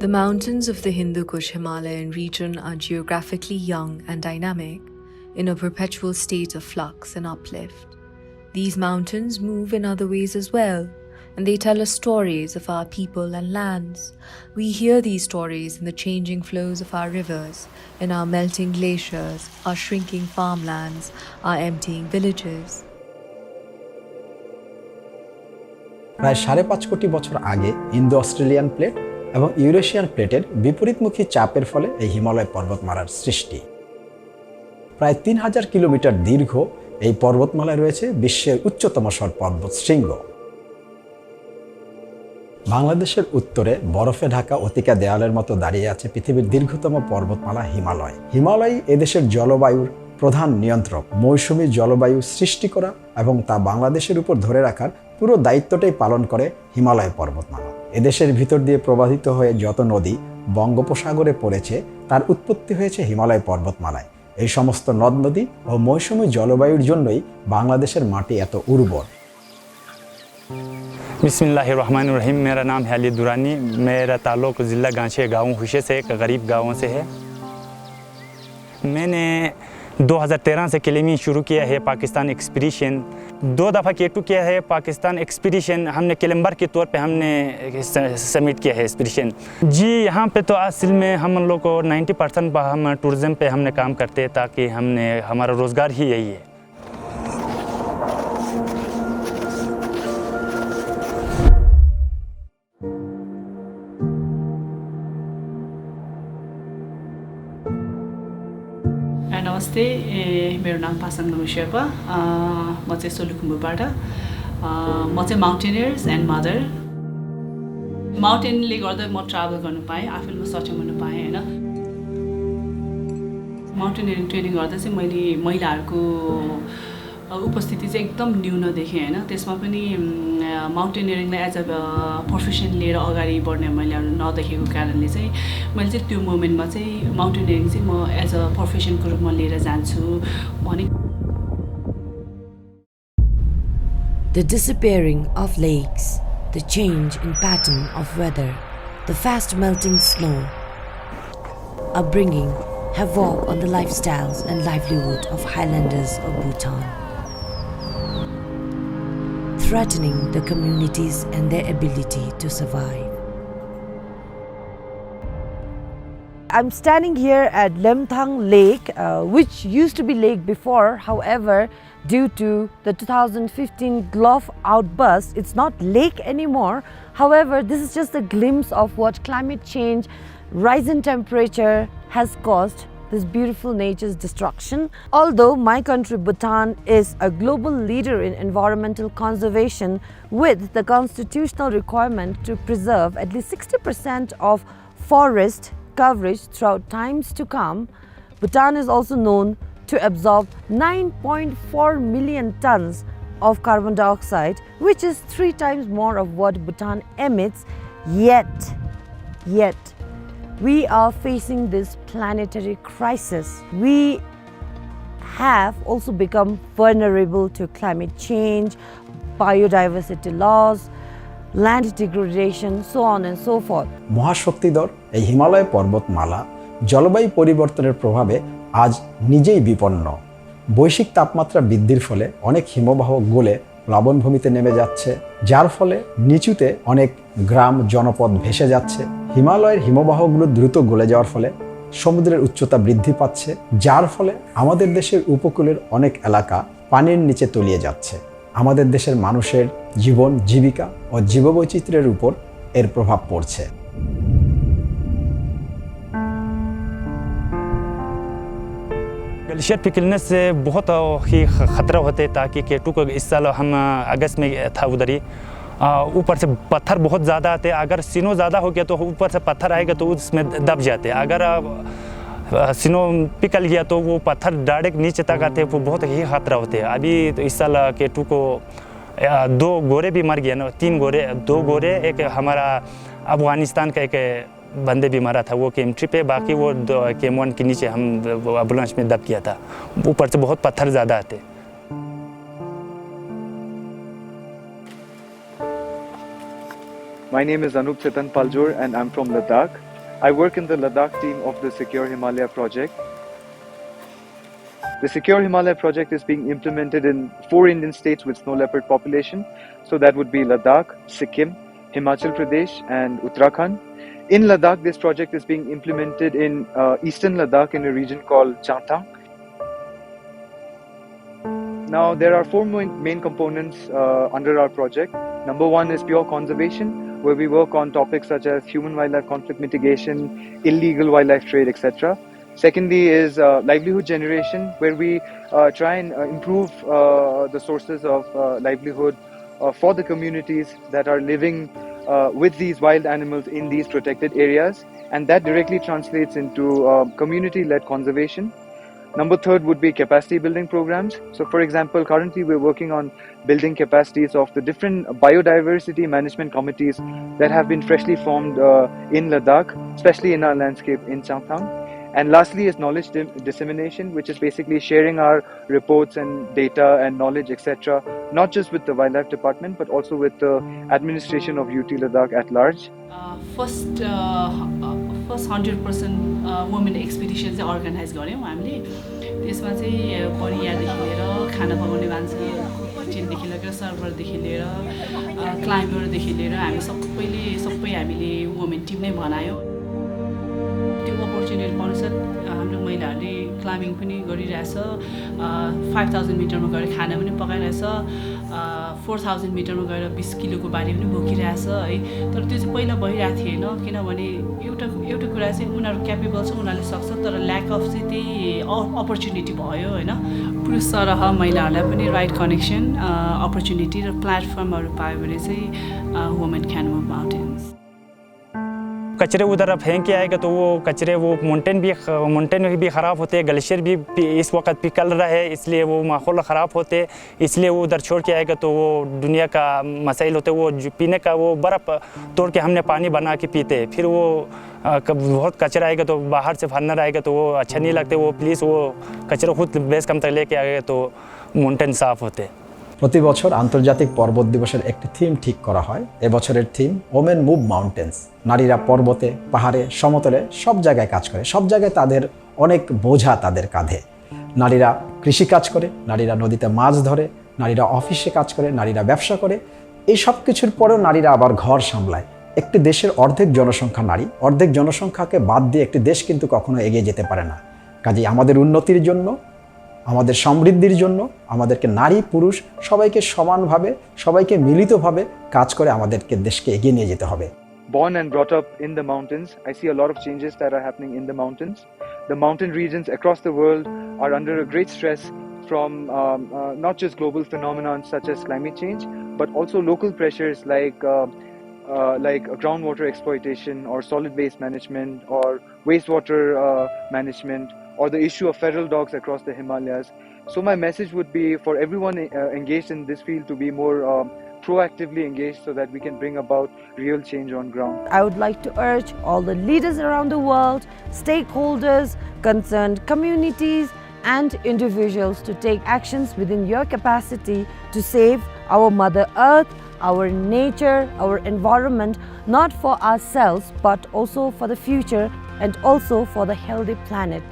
The mountains of the Hindu Kush Himalayan region are geographically young and dynamic, in a perpetual state of flux and uplift. These mountains move in other ways as well, and they tell us stories of our people and lands. We hear these stories in the changing flows of our rivers, in our melting glaciers, our shrinking farmlands, our emptying villages. প্রায় ৫.৫ কোটি বছর আগে Indo Australian plate এবং Eurasian প্লেটের বিপরীতমুখী চাপের ফলে এই হিমালয় পর্বতমালার সৃষ্টি। প্রায় ৩,০০০ কিলোমিটার দীর্ঘ এই পর্বতমালায় রয়েছে বিশ্বের উচ্চতম পর্বত শৃঙ্গ। বাংলাদেশের উত্তরে বরফে ঢাকা অতিকা দেয়ালের মতো দাঁড়িয়ে আছে পৃথিবীর দীর্ঘতম পর্বতমালা হিমালয়। হিমালয় এদেশের জলবায়ুর প্রধান নিয়ন্ত্রক। মৌসুমী জলবায়ু সৃষ্টি করা এবং তা বাংলাদেশের উপর ধরে রাখার পুরো দায়িত্বটাই পালন করে হিমালয় পর্বতমালা। এদেশের ভিতর দিয়ে প্রবাহিত হয়ে যত নদী বঙ্গোপসাগরে পড়েছে তার উৎপত্তি হয়েছে হিমালয় পর্বতমালায়। এই সমস্ত নদ নদী ও মৌসুমী জলবায়ুর জন্যই বাংলাদেশের মাটি এত উর্বর। बिस्मिल्लाहिर्रहमानिर्रहीम। मेरा नाम है अली दुरानी। मेरा ताल्लुक़ ज़िला गांचे गाँव हुशे से एक गरीब गाँवों से है। मैंने 2013 से क्लेमिंग शुरू किया है पाकिस्तान एक्सपीडिशन। 2 दफ़ा K2 किया है पाकिस्तान एक्सपीडिशन। हमने क्लेम्बर के तौर पे हमने सबमिट किया है एक्सपीडिशन। जी यहाँ पे तो असल में हम लोग को 90% हम टूरिज़म पे हमने काम करते हैं, ताकि हमारा रोज़गार ही यही है। नमस्ते, मेरो नाम पासाङ शेर्पा। म चाहिँ सोलुखुम्बुबाट। म चाहिँ माउन्टेनियर्स एन्ड मदर। माउन्टेनले गर्दा म ट्राभल गर्नु पाएँ, आफैले सक्षम हुनु पाएँ होइन। माउन्टेनियरिङ ट्रेनिङ गर्दा चाहिँ मैले महिलाहरूको उपस्थिति चाहिँ एकदम न्यून देखेँ होइन। त्यसमा पनि माउन्टेनियरिङलाई एज अ प्रोफेसन लिएर अगाडि बढ्ने मैले नदेखेको कारणले चाहिँ मैले चाहिँ त्यो मोमेन्टमा चाहिँ माउन्टेनियरिङ चाहिँ म एज अ प्रोफेसनको रूपमा लिएर जान्छु भने। The disappearing of lakes, the change in pattern of weather, the fast melting snow are bringing havoc on the lifestyles and livelihood of highlanders of Bhutan, threatening the communities and their ability to survive. I'm standing here at Lemthang Lake, which used to be lake before. However, due to the 2015 Gulf outburst, it's not lake anymore. However, this is just a glimpse of what climate change, rise in temperature has caused this beautiful nature's destruction. Although my country Bhutan is a global leader in environmental conservation with the constitutional requirement to preserve at least 60% of forest coverage throughout times to come, Bhutan is also known to absorb 9.4 million tons of carbon dioxide, which is 3 times more of what Bhutan emits. Yet we are facing this planetary crisis. We have also become vulnerable to climate change, biodiversity loss, land degradation, so on and so forth. মহাশক্তিধর এই হিমালয় পর্বতমালা জলবায়ু পরিবর্তনের প্রভাবে আজ নিজেই বিপন্ন। বৈশ্বিক তাপমাত্রা বৃদ্ধির ফলে অনেক হিমবাহ গলে প্লাবনভূমিতে নেমে যাচ্ছে, যার ফলে নিচুতে অনেক গ্রাম জনপদ ভেসে যাচ্ছে। হিমালয়ের হিমবাহগুলো দ্রুত গলে যাওয়ার ফলে সমুদ্রের উচ্চতা বৃদ্ধি পাচ্ছে, যার ফলে আমাদের দেশের উপকূলের অনেক এলাকা পানির নিচে তলিয়ে যাচ্ছে। আমাদের দেশের মানুষের জীবন জীবিকা ও জীববৈচিত্র্যের উপর এর প্রভাব পড়ছে। ग्लेशियर पिघलने से बहुत ही ख़तरा होते हैं, ताकि K2 को इस साल हम अगस्त में था उधर ही। ऊपर से पत्थर बहुत ज़्यादा आते हैं। अगर सिनो ज़्यादा हो गया तो ऊपर से पत्थर आएगा तो उसमें दब जाते हैं। अगर सिनो पिघल गया तो वो पत्थर डायरेक्ट नीचे तक आते हैं, वो बहुत ही खतरा होते हैं। अभी तो इस साल K2 को 2 गोरे भी मर गए ना, 3 गोरे, 2 गोरे, एक हमारा अफगानिस्तान का एक बंदे भी मरा था वो केम-3 पे। बाकी वो KM1 के नीचे हम एम्बुलेंस में दब किया था। ऊपर से बहुत पत्थर ज़्यादा आते। My name is Anup Chetan Paljur and I'm from Ladakh. I work in the Ladakh team of the Secure Himalaya project. The Secure Himalaya project is being implemented in 4 Indian states with snow leopard population. So that would be Ladakh, Sikkim, Himachal Pradesh and Uttarakhand. In Ladakh, this project is being implemented in eastern Ladakh in a region called Changthang. Now, there are 4 main components under our project. Number 1 is pure conservation, where we work on topics such as human-wildlife conflict mitigation, illegal wildlife trade, etc. Secondly is livelihood generation, where we try and improve the sources of livelihood for the communities that are living with these wild animals in these protected areas, and that directly translates into community-led conservation. Number 3 would be capacity building programs. So for example, currently we're working on building capacities of the different biodiversity management committees that have been freshly formed in Ladakh, especially in our landscape in Changthang. And lastly is knowledge dissemination, which is basically sharing our reports and data and knowledge, etc., not just with the wildlife department, but also with the administration of UT Ladakh at large. First 100% women expedition चाहिँ organise गऱ्यौँ हामीले त्यसमा चाहिँ परियादेखि लिएर खाना पकाउने मान्छे किचनदेखि लिएर सर्भरदेखि लिएर क्लाइम्बरदेखि लिएर हामी सबै हामीले वुमेन टिम नै बनायौँ त्यो अपर्च्युनिटी पाउनुसाथ हाम्रो महिलाहरूले क्लाइम्बिङ पनि गरिरहेछ 5000 मिटरमा गएर खाना पनि पकाइरहेछ 4000 मिटरमा गएर 20 किलोको बारी पनि बोकिरहेछ है तर त्यो चाहिँ पहिला भइरहेको थिएन किनभने एउटा कुरा चाहिँ उनीहरू क्यापेबल छ उनीहरूले सक्छ तर ल्याक अफ चाहिँ त्यही अपर्च्युनिटी भयो होइन पुरुष सरह महिलाहरूलाई पनि राइट कनेक्सन अपर्च्युनिटी र प्लेटफर्महरू पायो भने चाहिँ वुमेन क्यान मुभ माउन्टेन्स कचरे उधर फेंक के आएगा तो वो कचरे वो माउंटेन भी ख़राब होते हैं, ग्लेशियर भी इस वक्त पिघल रहा है इसलिए वो माहौल ख़राब होते इसलिए वो उधर छोड़ के आएगा तो वो दुनिया का मसाइल होते वो जो पीने का वो बर्फ़ तोड़ के हमने पानी बना के पीते फिर वो बहुत कचरा आएगा तो बाहर से फर्नर आएगा तो वो अच्छा नहीं लगते वो प्लीज़ वो कचरा खुद बेस कम तक लेके आएगा तो माउंटेन साफ़ होते প্রতি বছর আন্তর্জাতিক পর্বত দিবসের একটি থিম ঠিক করা হয়। এবছরের থিম ওমেন মুভ মাউন্টেন্স। নারীরা পর্বতে, পাহাড়ে, সমতলে সব জায়গায় কাজ করে, সব জায়গায় তাদের অনেক বোঝা তাদের কাঁধে। নারীরা কৃষি কাজ করে, নারীরা নদীতে মাছ ধরে, নারীরা অফিসে কাজ করে, নারীরা ব্যবসা করে, এই সব কিছুর পরেও নারীরা আবার ঘর সামলায়। একটি দেশের অর্ধেক জনসংখ্যা নারী, অর্ধেক জনসংখ্যাকে বাদ দিয়ে একটি দেশ কিন্তু কখনো এগিয়ে যেতে পারে না। কাজেই আমাদের উন্নতির জন্য, আমাদের সমৃদ্ধির জন্য আমাদেরকে নারী পুরুষ সবাইকে সমানভাবে সবাইকে মিলিতভাবে কাজ করে আমাদেরকে দেশকে এগিয়ে নিয়ে যেতে হবে। Born and brought up in the mountains, I see a lot of changes that are happening in the mountains. The mountain regions across the world are under a great stress from not just global phenomena such as climate change, but also local pressures like groundwater exploitation or solid waste management or wastewater management, or the issue of feral dogs across the Himalayas. So my message would be for everyone engaged in this field to be more proactively engaged so that we can bring about real change on ground. I would like to urge all the leaders around the world, stakeholders, concerned communities and individuals to take actions within your capacity to save our Mother Earth, our nature, our environment, not for ourselves but also for the future and also for the healthy planet.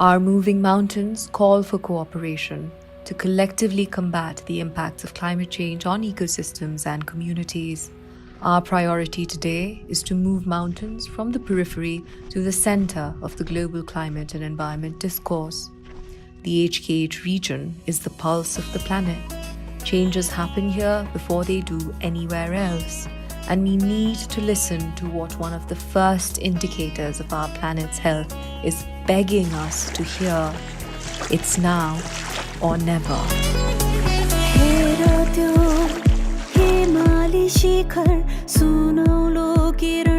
Our moving mountains call for cooperation to collectively combat the impacts of climate change on ecosystems and communities. Our priority today is to move mountains from the periphery to the center of the global climate and environment discourse. The HKH region is the pulse of the planet. Changes happen here before they do anywhere else, and we need to listen to what one of the first indicators of our planet's health is begging us to hear. It's now or never. हेर त्यो हिमाली शिखर सुनौलो किरण